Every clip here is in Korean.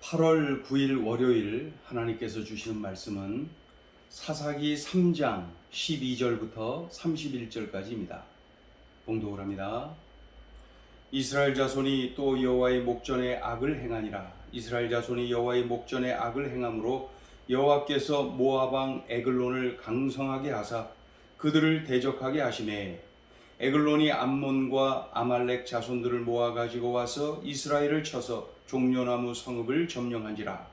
8월 9일 월요일 하나님께서 주시는 말씀은 사사기 3장 12절부터 31절까지입니다. 봉독을 합니다. 이스라엘 자손이 또 여호와의 목전에 악을 행하니라. 이스라엘 자손이 여호와의 목전에 악을 행함으로 여호와께서 모압 왕 에글론을 강성하게 하사 그들을 대적하게 하시매 에글론이 암몬과 아말렉 자손들을 모아 가지고 와서 이스라엘을 쳐서 종려나무 성읍을 점령한지라.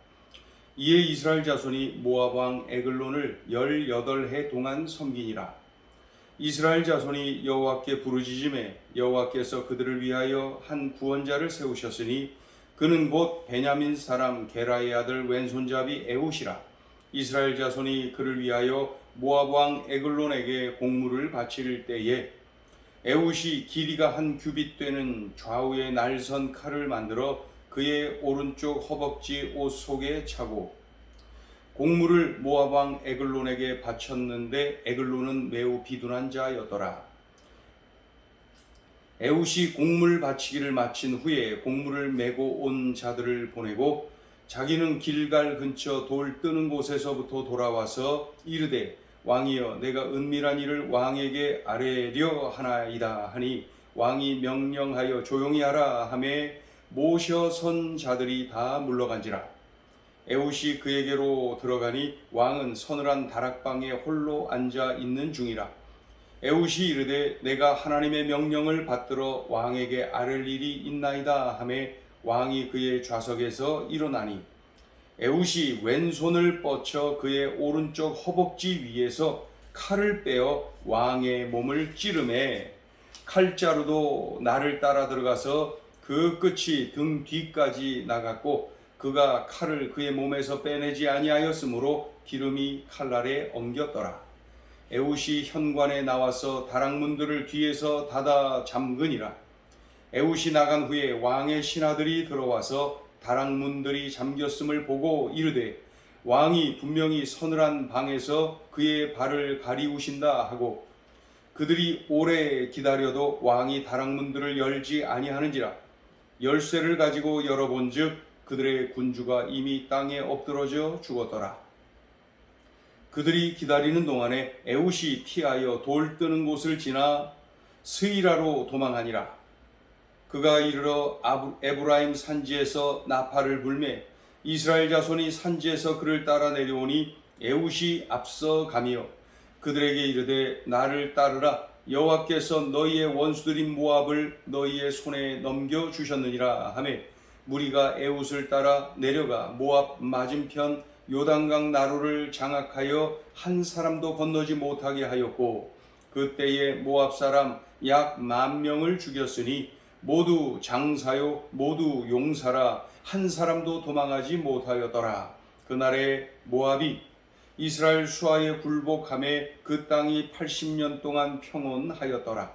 이에 이스라엘 자손이 모압 왕 에글론을 18해 동안 섬기니라. 이스라엘 자손이 여호와께 부르짖음에 여호와께서 그들을 위하여 한 구원자를 세우셨으니 그는 곧 베냐민 사람 게라의 아들 왼손잡이 에훗이라. 이스라엘 자손이 그를 위하여 모압 왕 에글론에게 공물을 바칠 때에 에훗이 길이가 한 규빗 되는 좌우에 날선 칼을 만들어 그의 오른쪽 허벅지 옷 속에 차고 공물을 모압 왕 에글론에게 바쳤는데 에글론은 매우 비둔한 자였더라. 에훗이 공물 바치기를 마친 후에 공물을 메고 온 자들을 보내고 자기는 길갈 근처 돌 뜨는 곳에서부터 돌아와서 이르되 왕이여 내가 은밀한 일을 왕에게 아뢰려 하나이다 하니 왕이 명령하여 조용히 하라 하매 모셔 선 자들이 다 물러간지라. 에훗이 그에게로 들어가니 왕은 서늘한 다락방에 홀로 앉아 있는 중이라. 에훗이 이르되 내가 하나님의 명령을 받들어 왕에게 아랠 일이 있나이다 하매 왕이 그의 좌석에서 일어나니 에훗이 왼손을 뻗쳐 그의 오른쪽 허벅지 위에서 칼을 빼어 왕의 몸을 찌르매 칼자루도 나를 따라 들어가서 그 끝이 등 뒤까지 나갔고 그가 칼을 그의 몸에서 빼내지 아니하였으므로 기름이 칼날에 엉겼더라. 에훗이 현관에 나와서 다락문들을 뒤에서 닫아 잠그니라. 에훗이 나간 후에 왕의 신하들이 들어와서 다락문들이 잠겼음을 보고 이르되 왕이 분명히 서늘한 방에서 그의 발을 가리우신다 하고 그들이 오래 기다려도 왕이 다락문들을 열지 아니하는지라. 열쇠를 가지고 열어본즉 그들의 군주가 이미 땅에 엎드러져 죽었더라. 그들이 기다리는 동안에 에훗이 피하여 돌 뜨는 곳을 지나 스이라로 도망하니라. 그가 이르러 에브라임 산지에서 나팔을 불매 이스라엘 자손이 산지에서 그를 따라 내려오니 에훗이 앞서 가며 그들에게 이르되 나를 따르라. 여호와께서 너희의 원수들인 모압을 너희의 손에 넘겨 주셨느니라 하매 무리가 에훗을 따라 내려가 모압 맞은편 요단강 나루를 장악하여 한 사람도 건너지 못하게 하였고 그때에 모압 사람 약 10,000명을 죽였으니 모두 장사요 모두 용사라 한 사람도 도망하지 못하였더라. 그날에 모압이 이스라엘 수하에 굴복하매 그 땅이 80년 동안 평온하였더라.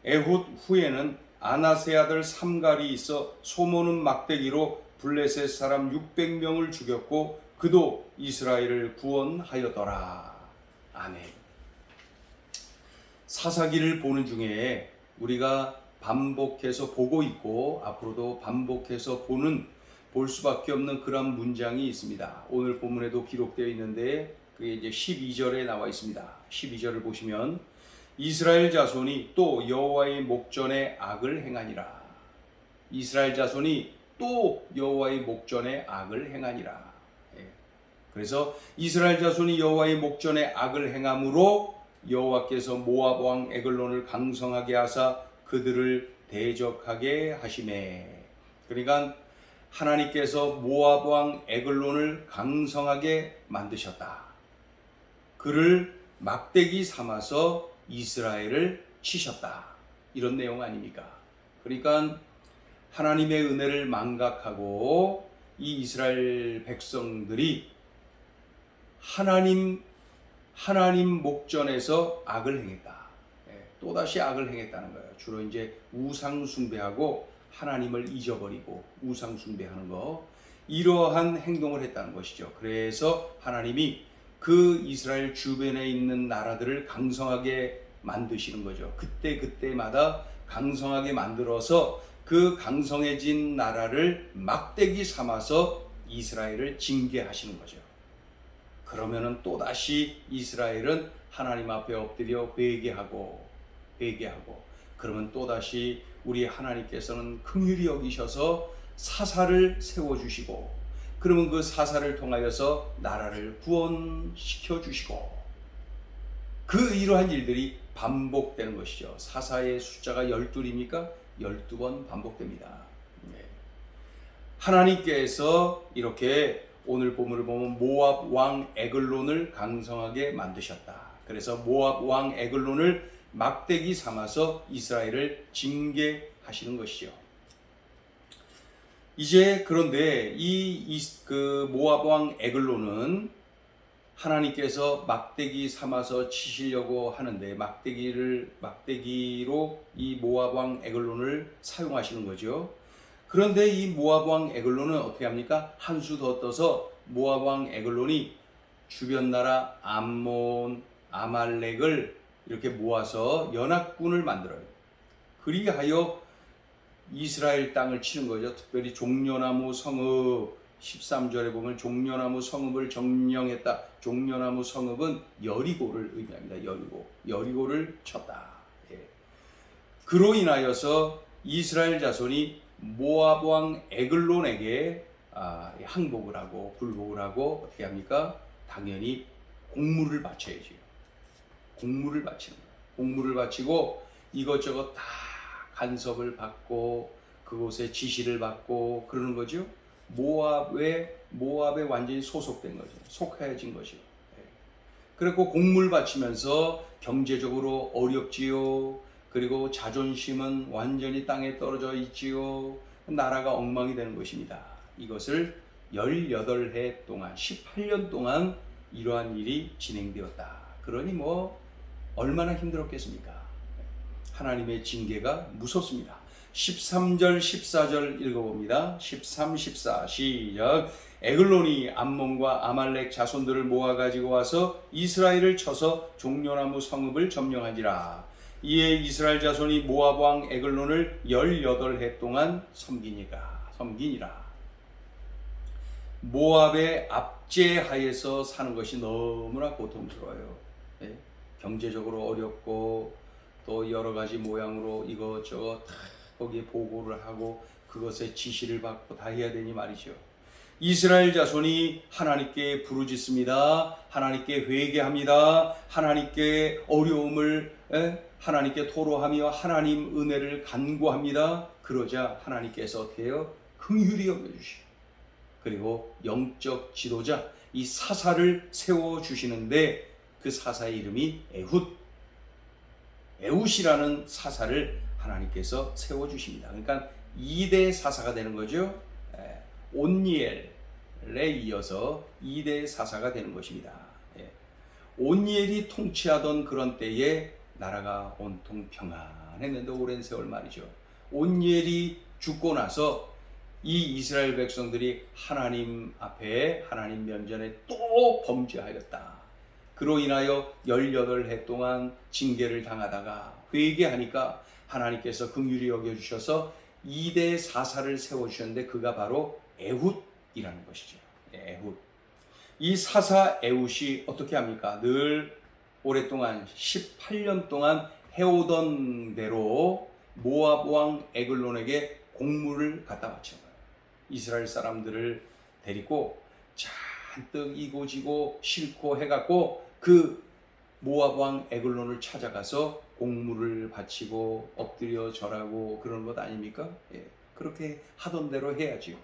에훗 후에는 아나세 아들 삼갈이 있어 소모는 막대기로 블레셋 사람 600명을 죽였고 그도 이스라엘을 구원하였더라. 아멘. 사사기를 보는 중에 우리가 반복해서 보고 있고 앞으로도 반복해서 볼 수밖에 없는 그런 문장이 있습니다. 오늘 본문에도 기록되어 있는데 그게 이제 12절에 나와 있습니다. 12절을 보시면 이스라엘 자손이 또 여호와의 목전에 악을 행하니라. 이스라엘 자손이 또 여호와의 목전에 악을 행하니라. 그래서 이스라엘 자손이 여호와의 목전에 악을 행함으로 여호와께서 모압 왕 에글론을 강성하게 하사 그들을 대적하게 하시매. 그러니까 하나님께서 모압 왕 에글론을 강성하게 만드셨다. 그를 막대기 삼아서 이스라엘을 치셨다. 이런 내용 아닙니까? 그러니까 하나님의 은혜를 망각하고 이 이스라엘 백성들이 하나님 목전에서 악을 행했다. 또다시 악을 행했다는 거예요. 주로 이제 우상 숭배하고 하나님을 잊어버리고 우상 숭배하는 거, 이러한 행동을 했다는 것이죠. 그래서 하나님이 그 이스라엘 주변에 있는 나라들을 강성하게 만드시는 거죠. 그때마다 강성하게 만들어서 그 강성해진 나라를 막대기 삼아서 이스라엘을 징계하시는 거죠. 그러면은 또다시 이스라엘은 하나님 앞에 엎드려 회개하고 그러면 또다시 우리 하나님께서는 긍휼히 여기셔서 사사를 세워주시고, 그러면 그 사사를 통하여서 나라를 구원시켜 주시고, 그 이러한 일들이 반복되는 것이죠. 사사의 숫자가 12입니까? 12번 반복됩니다. 하나님께서 이렇게 오늘 본문을 보면 모압 왕 에글론을 강성하게 만드셨다. 그래서 모압 왕 에글론을 막대기 삼아서 이스라엘을 징계하시는 것이죠. 이제 그런데 그 모압 왕 에글론은 하나님께서 막대기 삼아서 치시려고 하는데 막대기로 이 모압 왕 에글론을 사용하시는 거죠. 그런데 이 모압 왕 에글론은 어떻게 합니까? 한 수 더 떠서 모압 왕 에글론이 주변 나라 암몬, 아말렉을 이렇게 모아서 연합군을 만들어요. 그리하여 이스라엘 땅을 치는 거죠. 특별히 종려나무 성읍, 13절에 보면 종려나무 성읍을 점령했다. 종려나무 성읍은 여리고를 의미합니다. 여리고를 쳤다. 예. 그로 인하여서 이스라엘 자손이 모압 왕 에글론에게 항복을 하고 굴복을 하고 어떻게 합니까? 당연히 공물을 바쳐야죠. 공물을 바치는 거예요. 공물을 바치고 이것저것 다 간섭을 받고 그곳에 지시를 받고 그러는 거죠. 모압에 완전히 소속된 거죠. 속해진 것이요. 그리고 공물 바치면서 경제적으로 어렵지요. 그리고 자존심은 완전히 땅에 떨어져 있지요. 나라가 엉망이 되는 것입니다. 이것을 18해 동안 18년 동안 이러한 일이 진행되었다. 그러니 얼마나 힘들었겠습니까? 하나님의 징계가 무섭습니다. 13절 14절 읽어봅니다. 13, 14 시작. 에글론이 암몬과 아말렉 자손들을 모아가지고 와서 이스라엘을 쳐서 종려나무 성읍을 점령하지라. 이에 이스라엘 자손이 모압 왕 에글론을 18해 동안 섬기니라. 모압의 압제하에서 사는 것이 너무나 고통스러워요. 네? 경제적으로 어렵고 또 여러 가지 모양으로 이것저것 다 거기에 보고를 하고 그것에 지시를 받고 다 해야 되니 말이죠. 이스라엘 자손이 하나님께 부르짖습니다. 하나님께 회개합니다. 하나님께 어려움을 하나님께 토로하며 하나님 은혜를 간구합니다. 그러자 하나님께서 어떻게 해요? 긍휼히 여겨주시고 그리고 영적 지도자 이 사사를 세워주시는데 그 사사의 이름이 에훗이라는 사사를 하나님께서 세워주십니다. 그러니까 2대 사사가 되는 거죠. 온니엘에 이어서 2대 사사가 되는 것입니다. 온니엘이 통치하던 그런 때에 나라가 온통 평안했는데 오랜 세월 말이죠. 온니엘이 죽고 나서 이 이스라엘 백성들이 하나님 앞에 하나님 면전에 또 범죄하였다. 그로 인하여 18해 동안 징계를 당하다가 회개하니까 하나님께서 긍휼히 여겨주셔서 2대 사사를 세워주셨는데 그가 바로 에훗이라는 것이죠. 에훗. 이 사사 에훗이 어떻게 합니까? 늘 오랫동안 18년 동안 해오던 대로 모압 왕 에글론에게 공물을 갖다 바친 거예요. 이스라엘 사람들을 데리고 잔뜩 이고지고 싫고 해갖고 그 모압 왕 에글론을 찾아가서 공물을 바치고 엎드려 절하고 그런 것 아닙니까? 그렇게 하던 대로 해야지요.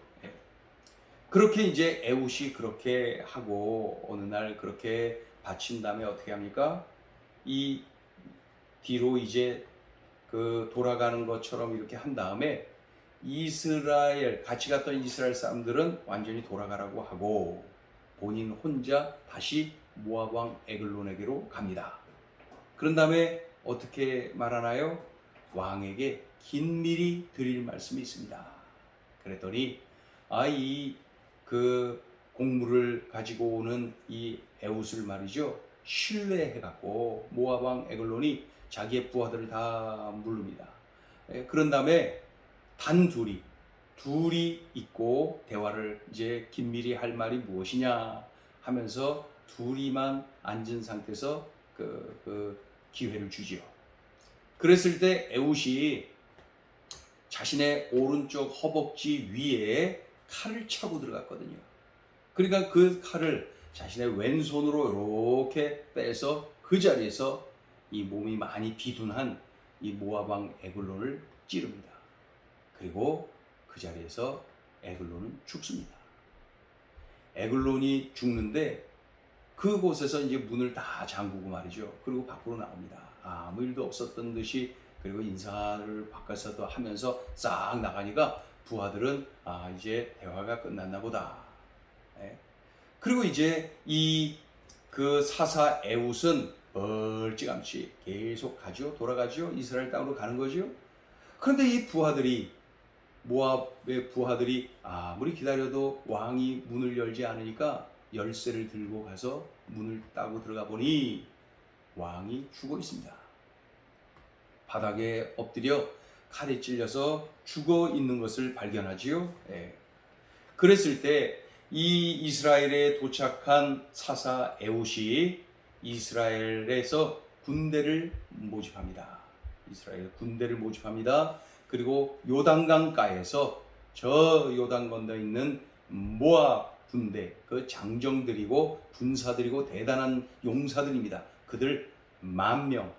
그렇게 이제 에훗이 그렇게 하고 어느 날 그렇게 바친 다음에 어떻게 합니까? 이 뒤로 이제 그 돌아가는 것처럼 이렇게 한 다음에 같이 갔던 이스라엘 사람들은 완전히 돌아가라고 하고 본인 혼자 다시 모압 왕 에글론에게로 갑니다. 그런 다음에 어떻게 말하나요? 왕에게 긴밀히 드릴 말씀이 있습니다. 그랬더니 그 공물을 가지고 오는 이 에훗을 말이죠. 신뢰해갖고 모압 왕 에글론이 자기의 부하들을 다 부릅니다. 그런 다음에 단 둘이 있고 대화를 이제 긴밀히 할 말이 무엇이냐 하면서 둘이만 앉은 상태에서 그 기회를 주지요. 그랬을 때 에훗이 자신의 오른쪽 허벅지 위에 칼을 차고 들어갔거든요. 그러니까 그 칼을 자신의 왼손으로 이렇게 빼서 그 자리에서 이 몸이 많이 비둔한 이 모압 왕 에글론을 찌릅니다. 그리고 그 자리에서 에글론은 죽습니다. 에글론이 죽는데 그곳에서 이제 문을 다 잠그고 말이죠. 그리고 밖으로 나옵니다. 아무 일도 없었던 듯이, 그리고 인사를 바꿔서도 하면서 싹 나가니까 부하들은 이제 대화가 끝났나 보다. 네. 그리고 이제 그 사사 에훗은 멀찌감치 계속 가죠. 돌아가죠. 이스라엘 땅으로 가는 거죠. 그런데 이 부하들이, 모압의 부하들이 아무리 기다려도 왕이 문을 열지 않으니까 열쇠를 들고 가서 문을 따고 들어가 보니 왕이 죽어 있습니다. 바닥에 엎드려 칼에 찔려서 죽어 있는 것을 발견하지요. 예. 그랬을 때 이 이스라엘에 도착한 사사 에훗이 이스라엘에서 군대를 모집합니다. 이스라엘 군대를 모집합니다. 그리고 요단강가에서 저 요단 건너 있는 모압 군대, 그 장정들이고 군사들이고 대단한 용사들입니다. 그들 10,000명,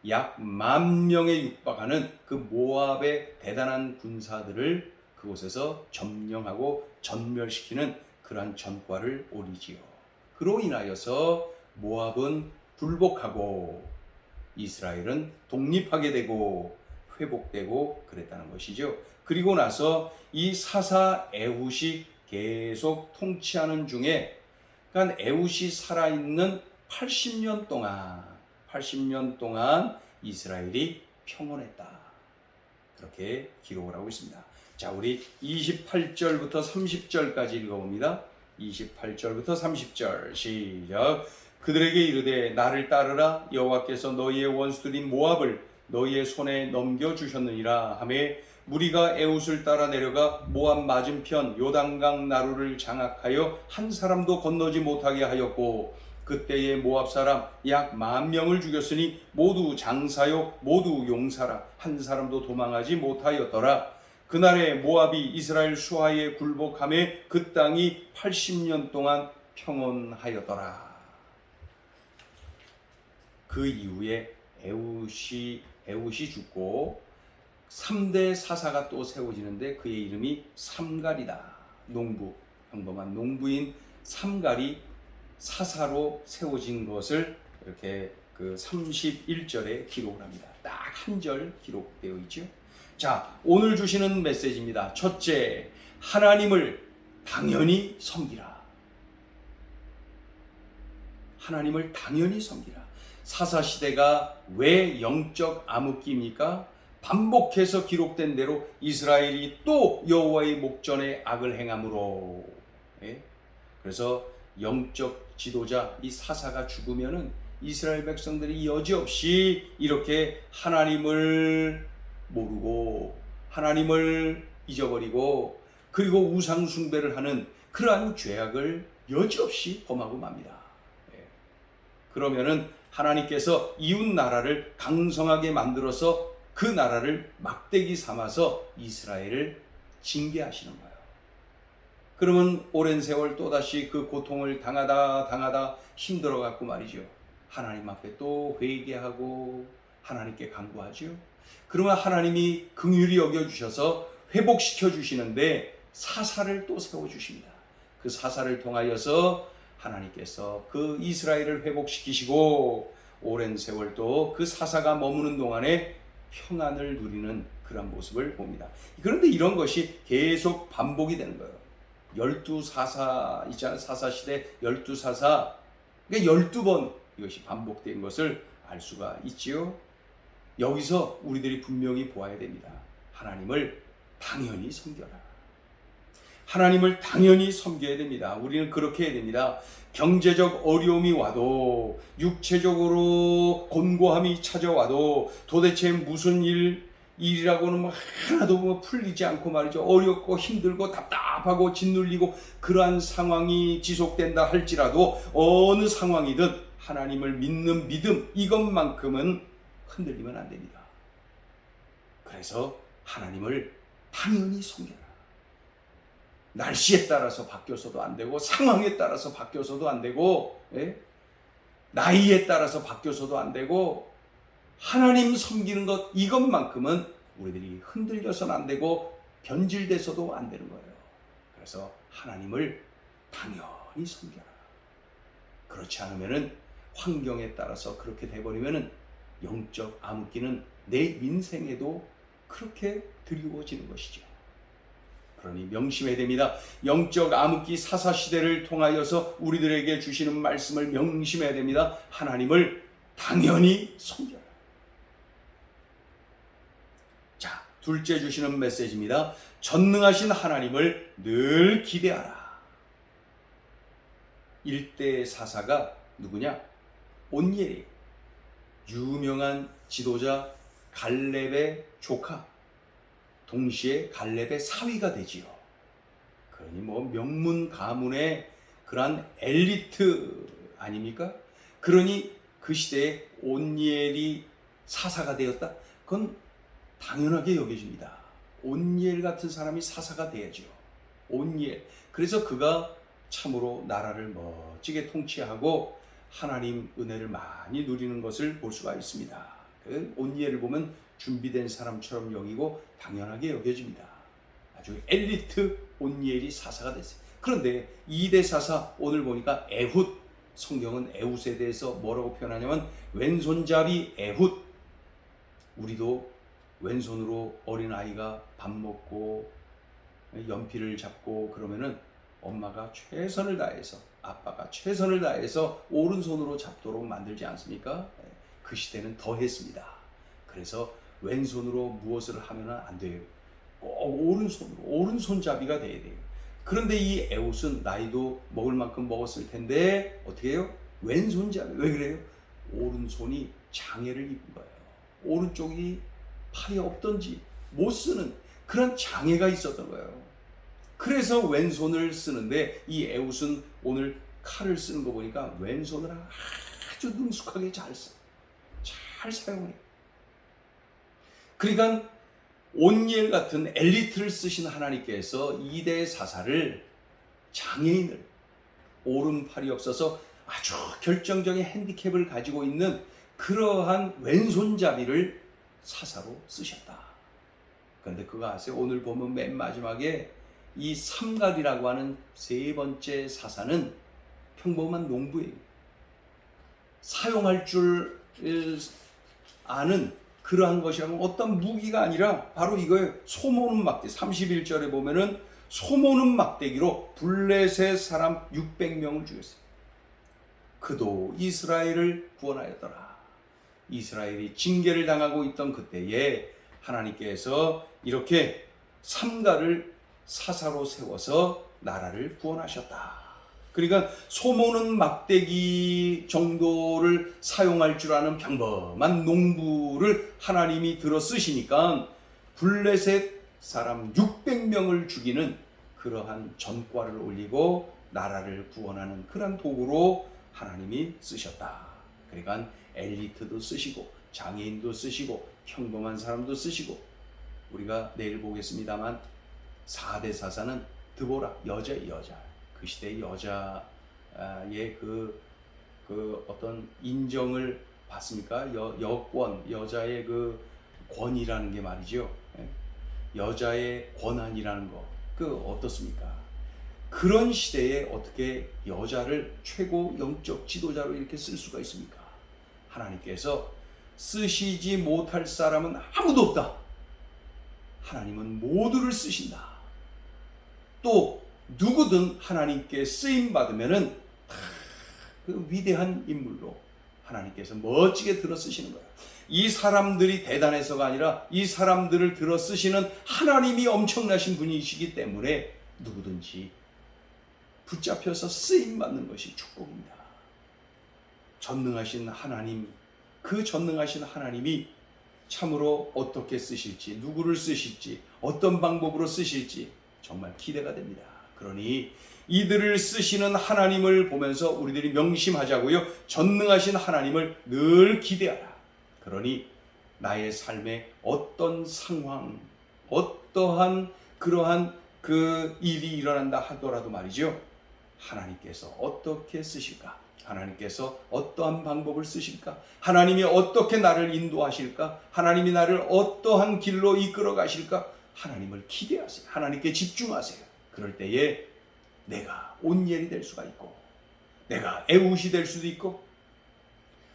약 10,000명에 육박하는 그 모압의 대단한 군사들을 그곳에서 점령하고 전멸시키는 그러한 전과를 오리지요. 그로 인하여서 모압은 불복하고 이스라엘은 독립하게 되고 회복되고 그랬다는 것이죠. 그리고 나서 이 사사 에훗이 계속 통치하는 중에, 그러니까 에훗이 살아있는 80년 동안 이스라엘이 평온했다. 그렇게 기록을 하고 있습니다. 자, 우리 28절부터 30절까지 읽어봅니다. 28절부터 30절 시작. 그들에게 이르되 나를 따르라. 여호와께서 너희의 원수들인 모압을 너희의 손에 넘겨주셨느니라 하매 무리가 에훗을 따라 내려가 모압 맞은편 요단강 나루를 장악하여 한 사람도 건너지 못하게 하였고, 그때의 모압 사람 약 10,000명을 죽였으니 모두 장사요 모두 용사라. 한 사람도 도망하지 못하였더라. 그날에 모압이 이스라엘 수하에 굴복하매 그 땅이 80년 동안 평온하였더라. 그 이후에 에훗이 죽고 3대 사사가 또 세워지는데 그의 이름이 삼갈이다. 평범한 농부인 삼갈이 사사로 세워진 것을 이렇게 그 31절에 기록을 합니다. 딱 한 절 기록되어 있죠. 자, 오늘 주시는 메시지입니다. 첫째, 하나님을 당연히 섬기라. 하나님을 당연히 섬기라. 사사시대가 왜 영적 암흑기입니까? 반복해서 기록된 대로 이스라엘이 또 여호와의 목전에 악을 행함으로. 그래서 영적 지도자 이 사사가 죽으면은 이스라엘 백성들이 여지없이 이렇게 하나님을 모르고 하나님을 잊어버리고 그리고 우상 숭배를 하는 그러한 죄악을 여지없이 범하고 맙니다. 그러면은 하나님께서 이웃 나라를 강성하게 만들어서 그 나라를 막대기 삼아서 이스라엘을 징계하시는 거예요. 그러면 오랜 세월 또다시 그 고통을 당하다 힘들어 갖고 말이죠. 하나님 앞에 또 회개하고 하나님께 간구하죠. 그러면 하나님이 긍휼히 여겨주셔서 회복시켜 주시는데 사사를 또 세워주십니다. 그 사사를 통하여서 하나님께서 그 이스라엘을 회복시키시고 오랜 세월 또 그 사사가 머무는 동안에 평안을 누리는 그런 모습을 봅니다. 그런데 이런 것이 계속 반복이 되는 거예요. 12사사 있잖아요. 사사시대 12사사, 그러니까 12번 이것이 반복된 것을 알 수가 있지요. 여기서 우리들이 분명히 보아야 됩니다. 하나님을 당연히 섬겨라. 하나님을 당연히 섬겨야 됩니다. 우리는 그렇게 해야 됩니다. 경제적 어려움이 와도, 육체적으로 곤고함이 찾아와도, 도대체 무슨 일, 일이라고는 뭐 하나도 뭐 풀리지 않고 말이죠. 어렵고 힘들고 답답하고 짓눌리고 그러한 상황이 지속된다 할지라도 어느 상황이든 하나님을 믿는 믿음 이것만큼은 흔들리면 안 됩니다. 그래서 하나님을 당연히 섬겨라. 날씨에 따라서 바뀌어서도 안 되고 상황에 따라서 바뀌어서도 안 되고 나이에 따라서 바뀌어서도 안 되고 하나님 섬기는 것 이것만큼은 우리들이 흔들려서는 안 되고 변질돼서도 안 되는 거예요. 그래서 하나님을 당연히 섬겨라. 그렇지 않으면은 환경에 따라서 그렇게 돼버리면은 영적 암흑기는 내 인생에도 그렇게 드리워지는 것이죠. 그러니 명심해야 됩니다. 영적 암흑기 사사시대를 통하여서 우리들에게 주시는 말씀을 명심해야 됩니다. 하나님을 당연히 섬겨라. 자, 둘째 주시는 메시지입니다. 전능하신 하나님을 늘 기대하라. 일대 사사가 누구냐? 온니엘이 유명한 지도자 갈렙의 조카, 동시에 갈렙의 사위가 되지요. 그러니 뭐 명문 가문의 그러한 엘리트 아닙니까? 그러니 그 시대에 온니엘이 사사가 되었다? 그건 당연하게 여겨집니다. 온니엘 같은 사람이 사사가 돼야죠. 온니엘. 그래서 그가 참으로 나라를 멋지게 통치하고 하나님 은혜를 많이 누리는 것을 볼 수가 있습니다. 그 온니엘을 보면 준비된 사람처럼 여기고 당연하게 여겨집니다. 아주 엘리트 온니엘이 사사가 됐어요. 그런데 2대 사사 오늘 보니까 에훗, 성경은 에훗에 대해서 뭐라고 표현하냐면 왼손잡이 에훗. 우리도 왼손으로 어린아이가 밥 먹고 연필을 잡고 그러면은 엄마가 최선을 다해서, 아빠가 최선을 다해서 오른손으로 잡도록 만들지 않습니까? 그 시대는 더 했습니다. 그래서 왼손으로 무엇을 하면 안 돼요. 꼭 오른손으로, 오른손잡이가 돼야 돼요. 그런데 이 에훗은 나이도 먹을 만큼 먹었을 텐데 어떻게 해요? 왼손잡이. 왜 그래요? 오른손이 장애를 입은 거예요. 오른쪽이 팔이 없던지 못 쓰는 그런 장애가 있었던 거예요. 그래서 왼손을 쓰는데 이 에훗은 오늘 칼을 쓰는 거 보니까 왼손을 아주 능숙하게 잘 사용해요. 그러니까 온니엘 같은 엘리트를 쓰신 하나님께서 2대 사사를, 장애인을, 오른팔이 없어서 아주 결정적인 핸디캡을 가지고 있는 그러한 왼손잡이를 사사로 쓰셨다. 그런데 그거 아세요? 오늘 보면 맨 마지막에 이 삼갈이라고 하는 세 번째 사사는 평범한 농부예요. 사용할 줄 아는 그러한 것이라면 어떤 무기가 아니라 바로 이거예요. 소모는 막대. 31절에 보면은 소모는 막대기로 블레셋 사람 600명을 죽였어요. 그도 이스라엘을 구원하였더라. 이스라엘이 징계를 당하고 있던 그때에 하나님께서 이렇게 삼갈을 사사로 세워서 나라를 구원하셨다. 그러니까 소모는 막대기 정도를 사용할 줄 아는 평범한 농부를 하나님이 들어 쓰시니까 블레셋 사람 600명을 죽이는 그러한 전과를 올리고 나라를 구원하는 그런 도구로 하나님이 쓰셨다. 그러니까 엘리트도 쓰시고 장애인도 쓰시고 평범한 사람도 쓰시고, 우리가 내일 보겠습니다만 4대 사사는 드보라, 여자. 그 시대의 여자의 그 어떤 인정을 받습니까? 여권, 여자의 그 권위라는 게 말이죠. 여자의 권한이라는 거, 그 어떻습니까? 그런 시대에 어떻게 여자를 최고 영적 지도자로 이렇게 쓸 수가 있습니까? 하나님께서 쓰시지 못할 사람은 아무도 없다. 하나님은 모두를 쓰신다. 또 누구든 하나님께 쓰임 받으면은 그 위대한 인물로 하나님께서 멋지게 들어 쓰시는 거예요. 이 사람들이 대단해서가 아니라 이 사람들을 들어 쓰시는 하나님이 엄청나신 분이시기 때문에 누구든지 붙잡혀서 쓰임 받는 것이 축복입니다. 전능하신 하나님, 그 전능하신 하나님이 참으로 어떻게 쓰실지, 누구를 쓰실지, 어떤 방법으로 쓰실지 정말 기대가 됩니다. 그러니 이들을 쓰시는 하나님을 보면서 우리들이 명심하자고요. 전능하신 하나님을 늘 기대하라. 그러니 나의 삶에 어떤 상황, 어떠한 그러한 그 일이 일어난다 하더라도 말이죠. 하나님께서 어떻게 쓰실까? 하나님께서 어떠한 방법을 쓰실까? 하나님이 어떻게 나를 인도하실까? 하나님이 나를 어떠한 길로 이끌어 가실까? 하나님을 기대하세요. 하나님께 집중하세요. 그럴 때에 내가 온예리 될 수가 있고, 내가 에훗이 될 수도 있고,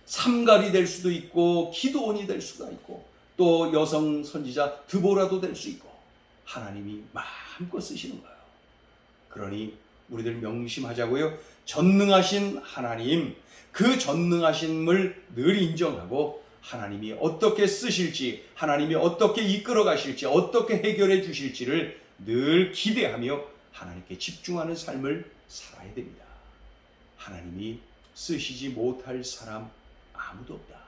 삼갈이 될 수도 있고, 기드온이 될 수가 있고, 또 여성 선지자 드보라도 될 수 있고, 하나님이 마음껏 쓰시는 거예요. 그러니 우리들 명심하자고요. 전능하신 하나님, 그 전능하심을 늘 인정하고 하나님이 어떻게 쓰실지, 하나님이 어떻게 이끌어 가실지, 어떻게 해결해 주실지를 늘 기대하며 하나님께 집중하는 삶을 살아야 됩니다. 하나님이 쓰시지 못할 사람 아무도 없다.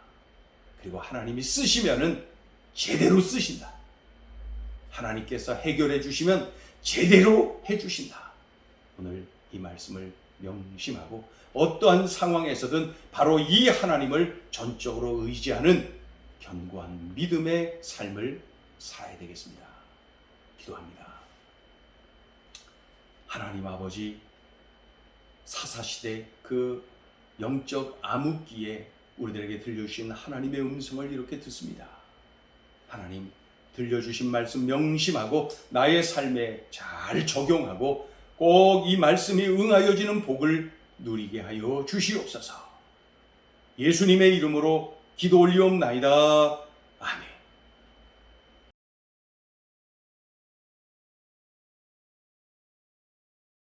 그리고 하나님이 쓰시면은 제대로 쓰신다. 하나님께서 해결해 주시면 제대로 해 주신다. 오늘 이 말씀을 명심하고 어떠한 상황에서든 바로 이 하나님을 전적으로 의지하는 견고한 믿음의 삶을 살아야 되겠습니다. 기도합니다. 하나님 아버지, 사사시대 그 영적 암흑기에 우리들에게 들려주신 하나님의 음성을 이렇게 듣습니다. 하나님, 들려주신 말씀 명심하고 나의 삶에 잘 적용하고 꼭 이 말씀이 응하여지는 복을 누리게 하여 주시옵소서. 예수님의 이름으로 기도 올리옵나이다. 아멘.